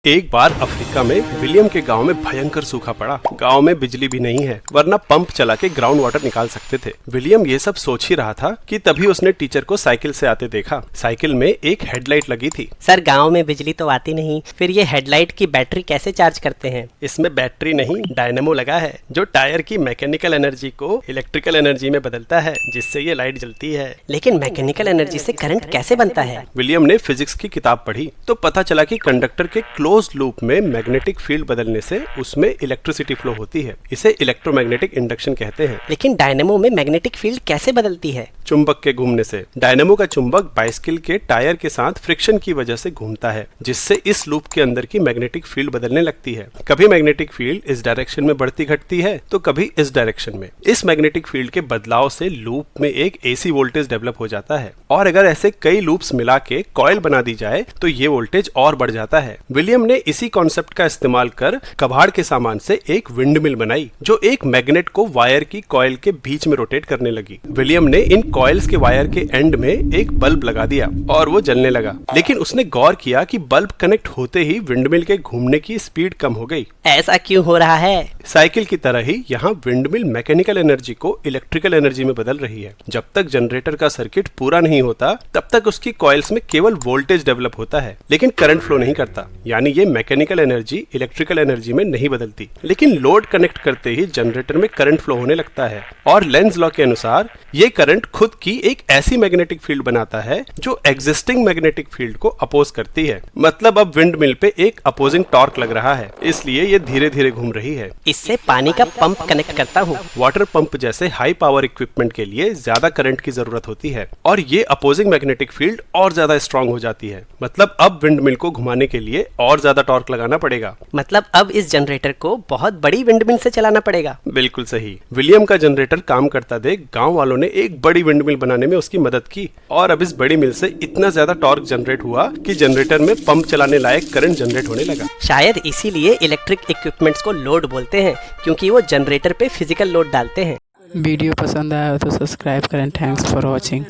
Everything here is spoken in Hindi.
एक बार अफ्रीका में विलियम के गांव में भयंकर सूखा पड़ा। गांव में बिजली भी नहीं है, वरना पंप चला के ग्राउंड वाटर निकाल सकते थे। विलियम ये सब सोच ही रहा था कि तभी उसने टीचर को साइकिल से आते देखा। साइकिल में एक हेडलाइट लगी थी। सर, गांव में बिजली तो आती नहीं, फिर ये हेडलाइट की बैटरी कैसे चार्ज करते हैं? इसमें बैटरी नहीं, डायनेमो लगा है जो टायर की मैकेनिकल एनर्जी को इलेक्ट्रिकल एनर्जी में बदलता है, जिससे ये लाइट जलती है। लेकिन मैकेनिकल एनर्जी से करंट कैसे बनता है? विलियम ने फिजिक्स की किताब पढ़ी तो पता चला कि कंडक्टर के क्लोज लूप में मैग्नेटिक फील्ड बदलने से उसमें इलेक्ट्रिसिटी फ्लो होती है। इसे इलेक्ट्रोमैग्नेटिक इंडक्शन कहते हैं। लेकिन डायनेमो में मैग्नेटिक फील्ड कैसे बदलती है? चुंबक के घूमने से। डायनेमो का चुंबक बाइसिकल के टायर के साथ फ्रिक्शन की वजह से घूमता है, जिससे इस लूप के अंदर की मैग्नेटिक फील्ड बदलने लगती है। कभी मैग्नेटिक फील्ड इस डायरेक्शन में बढ़ती घटती है तो कभी इस डायरेक्शन में। इस मैग्नेटिक फील्ड के बदलाव से लूप में एक एसी वोल्टेज डेवलप हो जाता है, और अगर ऐसे कई लूप्स मिला के कॉइल बना दी जाए तो ये वोल्टेज और बढ़ जाता है। विलियम ने इसी कॉन्सेप्ट का इस्तेमाल कर कबाड़ के सामान से एक विंडमिल बनाई, जो एक मैग्नेट को वायर की कॉइल के बीच में रोटेट करने लगी। विलियम ने इन कॉइल्स के वायर के एंड में एक बल्ब लगा दिया और वो जलने लगा। लेकिन उसने गौर किया कि बल्ब कनेक्ट होते ही विंडमिल के घूमने की स्पीड कम हो गई। ऐसा क्यों हो रहा है? साइकिल की तरह ही यहाँ विंडमिल मैकेनिकल एनर्जी को इलेक्ट्रिकल एनर्जी में बदल रही है। जब तक जनरेटर का सर्किट पूरा नहीं होता तब तक उसकी कॉइल्स में केवल वोल्टेज डेवलप होता है, लेकिन करंट फ्लो नहीं करता। यानी ये मैकेनिकल एनर्जी इलेक्ट्रिकल एनर्जी में नहीं बदलती। लेकिन लोड कनेक्ट करते ही जनरेटर में करंट फ्लो होने लगता है, और लेंज लॉ के अनुसार ये करंट खुद की एक ऐसी मैग्नेटिक फील्ड बनाता है जो एग्जिस्टिंग मैग्नेटिक फील्ड को अपोज करती है। मतलब अब विंडमिल पे एक अपोजिंग टॉर्क लग रहा है, इसलिए ये धीरे धीरे घूम रही है। इससे पानी का पंप कनेक्ट करता हूँ। वाटर पंप जैसे हाई पावर इक्विपमेंट के लिए ज्यादा करंट की जरूरत होती है, और ये अपोजिंग मैग्नेटिक फील्ड और ज्यादा स्ट्रांग हो जाती है। मतलब अब विंडमिल को घुमाने के लिए और ज्यादा टॉर्क लगाना पड़ेगा। मतलब अब इस जनरेटर को बहुत बड़ी विंडमिल से चलाना पड़ेगा। बिल्कुल सही। विलियम का जनरेटर काम करता देख गांव वालों ने एक बड़ी विंडमिल बनाने में उसकी मदद की, और अब इस बड़ी मिल से इतना ज्यादा टॉर्क जनरेट हुआ कि जनरेटर में पंप चलाने लायक करंट जनरेट होने लगा। शायद इसीलिए इलेक्ट्रिक इक्विपमेंट्स को लोड बोलते हैं, क्योंकि वो जनरेटर पे फिजिकल लोड डालते हैं। वीडियो पसंद आया हो तो सब्सक्राइब करें। Thanks for watching.